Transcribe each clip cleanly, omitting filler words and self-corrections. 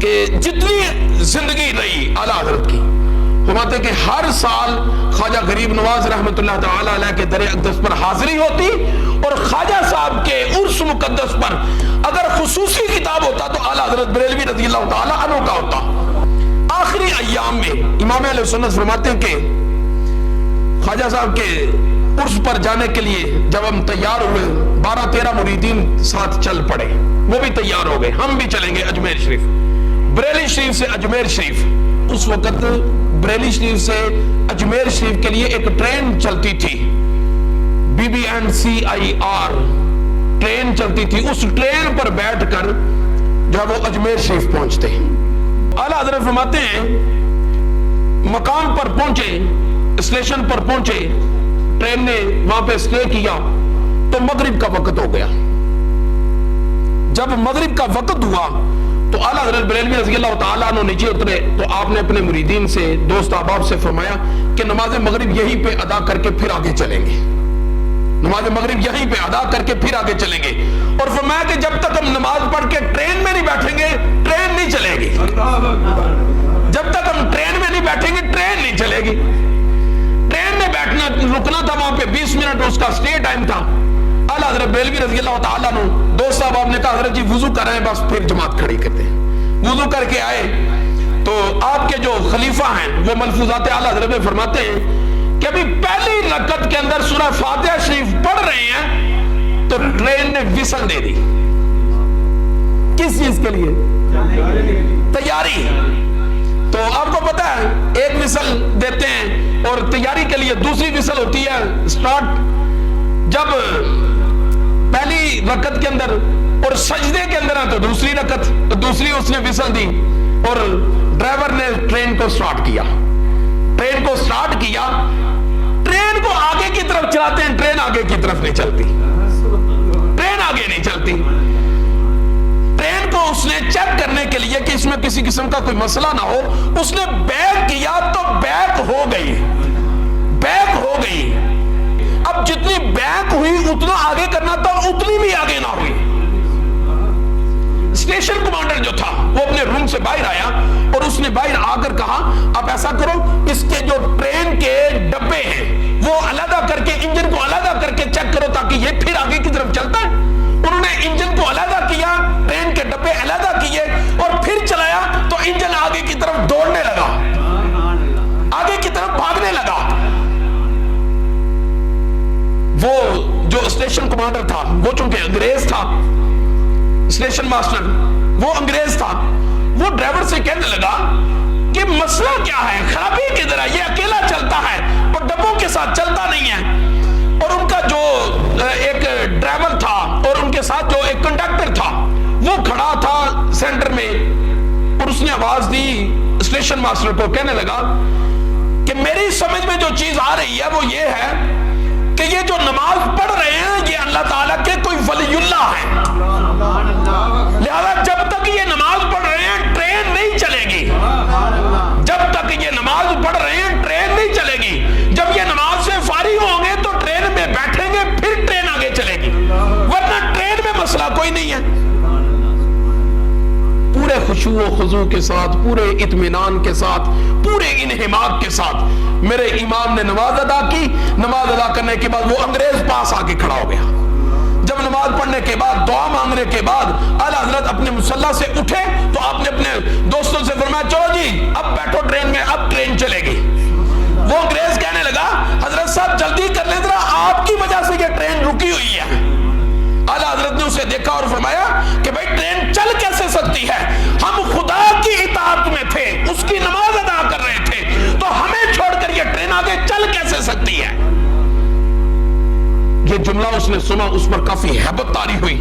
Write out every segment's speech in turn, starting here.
کہ جتنی زندگی رہی اعلیٰ حضرت کی، فرماتے ہیں کہ ہر سال خواجہ غریب نواز رحمۃ اللہ تعالی علیہ کے در اقدس پر حاضری ہوتی، اور خواجہ صاحب کے عرس مقدس پر اگر خصوصی کتاب ہوتا تو اعلیٰ حضرت بریلوی رضی اللہ تعالی عنہ کا ہوتا۔ آخری ایام میں امام اہل سنت فرماتے ہیں کہ خواجہ صاحب کے عرس پر جانے کے لیے جب ہم تیار ہوئے، 12-13 مریدین ساتھ چل پڑے، وہ بھی تیار ہو گئے، ہم بھی چلیں گے اجمیر شریف، بریلی شریف سے اجمیر شریف۔ اس وقت بریلی شریف سے اجمیر شریف کے لیے ایک ٹرین چلتی تھی، BBNCIR ٹرین چلتی تھی، اس ٹرین پر بیٹھ کر جب وہ اجمیر شریف پہنچتے ہیں، اعلیٰ حضرت فرماتے ہیں مقام پر پہنچے، اسٹیشن پر پہنچے، ٹرین نے وہاں پہ اسٹے کیا تو مغرب کا وقت ہو گیا۔ جب مغرب کا وقت ہوا تو اعلیٰ حضرت بریلوی رضی اللہ تعالیٰ عنہ نیچے اترے تو آپ نے اپنے مریدین سے، دوست احباب سے فرمایا کہ نماز مغرب یہیں پہ ادا کر کے پھر آگے چلیں گے، نماز مغرب یہیں پہ ادا کر کے پھر آگے چلیں گے، اور فرمایا کہ جب تک ہم نماز پڑھ کے ٹرین میں نہیں بیٹھیں گے ٹرین نہیں چلے گی، جب تک ہم ٹرین میں نہیں بیٹھیں گے ٹرین نہیں چلے گی۔ ٹرین میں بیٹھنا رکنا تھا، وہاں پہ 20 منٹ اس کا سٹے ٹائم تھا۔ اعلیٰ حضرت بریلوی رضی اللہ تعالیٰ عنہ دوست صاحب آپ نے کہا حضرت جی وضو کر رہے ہیں، بس پھر جماعت کھڑی کرتے ہیں۔ وضو کر کے آئے تو آپ کے جو خلیفہ ہیں وہ ملفوظات اعلیٰ حضرت میں فرماتے ہیں کہ ابھی پہلی رکعت کے اندر سورہ فاتحہ شریف پڑھ رہے ہیں تو ٹرین نے وصل دے دی۔ کس چیز کے لیے؟ تیاری۔ تو آپ کو پتا ہے ایک وصل دیتے ہیں اور تیاری کے لیے دوسری وصل ہوتی ہے سٹارٹ، جب پہلی رکعت کے اندر اور سجدے کے اندر ہے تو دوسری رکعت، تو دوسری اس نے وصل دی اور ڈرائیور نے ٹرین کو سٹارٹ کیا، ٹرین کو سٹارٹ کیا، ٹرین کو آگے کی طرف چلاتے ہیں، ٹرین آگے کی طرف نہیں چلتی، ٹرین آگے نہیں چلتی۔ ٹرین کو اس نے چیک کرنے کے لیے کہ اس میں کسی قسم کا کوئی مسئلہ نہ ہو، اس نے بیک کیا تو بیک ہو گئی، بیک ہو گئی۔ اب جتنی بیک ہوئی اتنا آگے کرنا تھا، اتنی بھی آگے نہ ہوئی۔ اسٹیشن کمانڈر جو تھا وہ اپنے روم سے باہر آیا اور اس نے باہر آ کر کہا آپ ایسا کرو اس کے جو ٹرین کے ڈبے ہیں وہ علیحدہ کر کے، انجن کو علیحدہ کر کے چیک کرو تاکہ یہ پھر آگے کی طرف چلتا ہے۔ انہوں نے انجن کو علیحدہ کیا، ٹرین کے ڈبے علیحدہ کیے اور پھر چلایا تو انجن آگے کی طرف دوڑنے لگا، آگے کی طرف بھاگنے لگا۔ وہ جو اسٹیشن کمانڈر تھا وہ چونکہ انگریز تھا، اسٹیشن ماسٹر وہ انگریز تھا، وہ ڈرائیور سے کہنے لگا کہ مسئلہ کیا ہے، خرابی کدھر ہے، یہ اکیلا چلتا ہے اور ڈبوں کے ساتھ چلتا نہیں ہے۔ اور ان کا جو ایک ڈرائیور تھا اور ان کے ساتھ جو ایک کنڈکٹر تھا وہ کھڑا تھا سینٹر میں، اور اس نے آواز دی اسٹیشن ماسٹر کو، کہنے لگا کہ میری سمجھ میں جو چیز آ رہی ہے وہ یہ ہے کہ یہ جو نماز پڑھ رہے ہیں یہ اللہ تعالیٰ کے کوئی ولی اللہ ہے، لہذا جب تک یہ نماز پڑھ رہے ہیں ٹرین نہیں چلے گی، جب تک یہ نماز پڑھ رہے ہیں ٹرین نہیں چلے گی، جب یہ نماز سے فارغ ہوں گے تو ٹرین میں بیٹھیں گے پھر ٹرین آگے چلے گی، ورنہ ٹرین میں مسئلہ کوئی نہیں ہے۔ پورے خشوع و خضوع کے ساتھ، پورے اطمینان کے ساتھ، پورے انہماک کے ساتھ میرے امام نے نماز ادا کی۔ نماز ادا کرنے کے بعد وہ انگریز پاس آ کے کھڑا ہو گیا۔ جب نماز پڑھنے کے بعد دعا مانگنے کے بعد اعلیٰ حضرت اپنے مصلی سے اٹھے تو آپ نے اپنے دوستوں سے فرمایا چلو جی اب بیٹھو ٹرین میں، اب ٹرین چلے گی۔ وہ انگریز کہنے لگا حضرت صاحب جلدی کر لیں ذرا، آپ کی وجہ سے یہ ٹرین رکی ہوئی ہے۔ اعلیٰ حضرت نے اسے دیکھا اور فرمایا کہ بھائی ٹرین چل کیسے سکتی ہے، ہم خدا کی اطاعت میں تھے، اس کی نماز ادا کر رہے تھے، تو ہمیں چھوڑ کر یہ ٹرین آگے چل کیسے سکتی ہے۔ یہ جملہ اس نے سنا، اس پر کافی ہیبت طاری ہوئی۔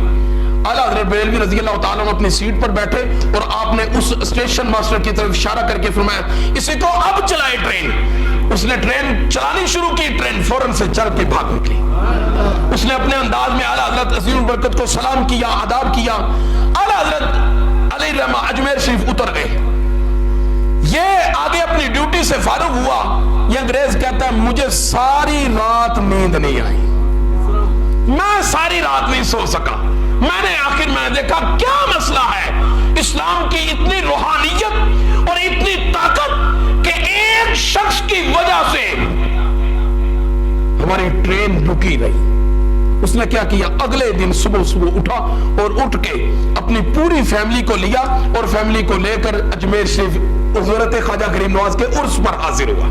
اعلیٰ حضرت بریلوی رضی اللہ تعالیٰ عنہ اپنی سیٹ پر بیٹھے اور آپ نے اس اسٹیشن ماسٹر کی طرف اشارہ کر کے فرمایا اسی کو اب چلائے ٹرین۔ اس نے ٹرین چلانی شروع کی، ٹرین فوراً سے چل کے بھاگ نکلی۔ اس نے اپنے انداز میں اعلیٰ حضرت عظیم البرکت کو سلام کیا، آداب کیا۔ اعلیٰ حضرت علیہ رحمہ اجمیر شریف اتر گئے۔ یہ آگے اپنی ڈیوٹی سے فارغ ہوا۔ یہ انگریز کہتا ہے مجھے ساری رات نیند نہیں آئی، میں ساری رات نہیں سو سکا۔ میں نے آخر میں دیکھا کیا مسئلہ ہے، اسلام کی اتنی روحانیت اور اتنی طاقت کہ ایک شخص کی وجہ سے ہماری ٹرین رکی رہی. اس نے کیا کیا؟ اگلے دن صبح اٹھا اور اٹھ کے اپنی پوری فیملی کو لیا اور فیملی کو لے کر اجمیر شریف حضرت خواجہ غریب نواز کے عرس پر حاضر ہوا.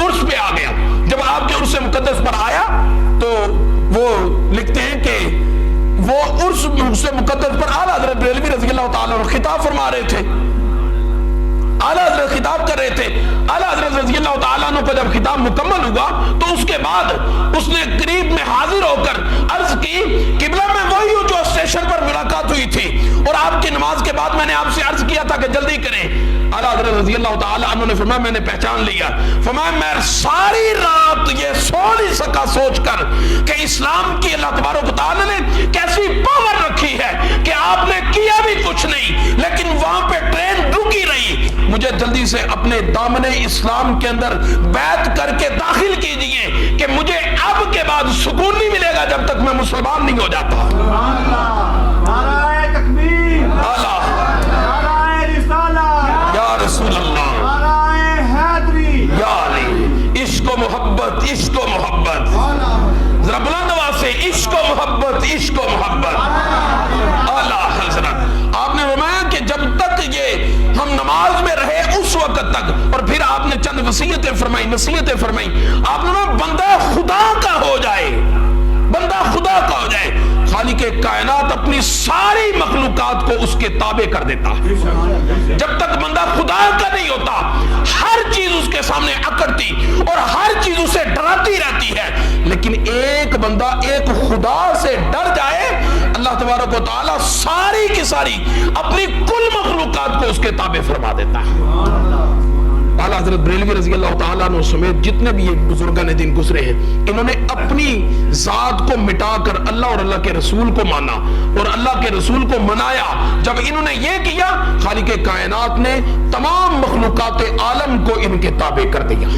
عرس پہ آ گیا. جب آپ کے عرس مقدس پر آیا تو وہ لکھتے ہیں کہ وہ عرس مقدس پر اعلیٰ حضرت بریلوی رضی اللہ تعالیٰ عنہ خطاب فرما رہے تھے. اعلیٰ حضرت خطاب کر رہے تھے. اعلیٰ حضرت رضی اللہ تعالیٰ عنہ کا جب خطاب مکمل ہوا تو اس کے بعد اس نے قریب میں حاضر ہو کر عرض کی قبلہ میں وہی ہوں جو اسٹیشن پر ملاقات ہوئی تھی اور آپ کی نماز کے بعد میں نے آپ سے عرض کیا تھا کہ جلدی کریں. اعلیٰ حضرت رضی اللہ تعالیٰ عنہ نے فرمایا میں نے پہچان لیا. فرمایا میں ساری رات یہ سو نہیں سکا سوچ کر کہ اسلام کی اللہ تبارک و تعالیٰ نے کیسی پاور رکھی ہے کہ آپ نے کیا بھی کچھ نہیں لیکن وہاں پہ ٹرین رکی رہی. مجھے جلدی سے اپنے دامن اسلام کے اندر بیعت کر کے داخل کیجئے کہ مجھے اب کے بعد سکون نہیں ملے گا جب تک میں مسلمان نہیں ہو جاتا. نعرہ تکبیر، اعلیٰ نعرہ رسالت، یا رسول اللہ، نعرہ حیدری، یا علی. عشق و محبت، عشق و محبت. ذرا بلند آواز سے عشق و محبت، عشق و محبت. اعلیٰ حضرت آپ نے فرمایا کہ جب تک یہ ہم نماز میں رہے اس وقت تک، اور پھر آپ نے چند وصیتیں فرمائی، نصیحتیں فرمائی. آپ نے فرمایا بندہ خدا کا ہو جائے، بندہ خدا کا ہو جائے. خالق کائنات اپنی ساری مخلوقات کو اس کے تابع کر دیتا. جب تک بندہ خدا کا نہیں ہوتا ہر چیز اس کے سامنے اکڑتی اور ہر چیز اسے ڈراتی رہتی ہے. لیکن ایک بندہ ایک خدا سے ڈر جائے اللہ تبارک و تعالیٰ ساری کی ساری اپنی کل مخلوقات کو اس کے تابع فرما دیتا ہے. اعلیٰ حضرت بریلوی رضی اللہ تعالیٰ عنہ سمیت جتنے بھی یہ بزرگان دین گزرے ہیں انہوں نے اپنی ذات کو مٹا کر اللہ اور اللہ کے رسول کو مانا اور اللہ کے رسول کو منایا. جب انہوں نے یہ کیا خالق کائنات نے تمام مخلوقات عالم کو ان کے تابع کر دیا.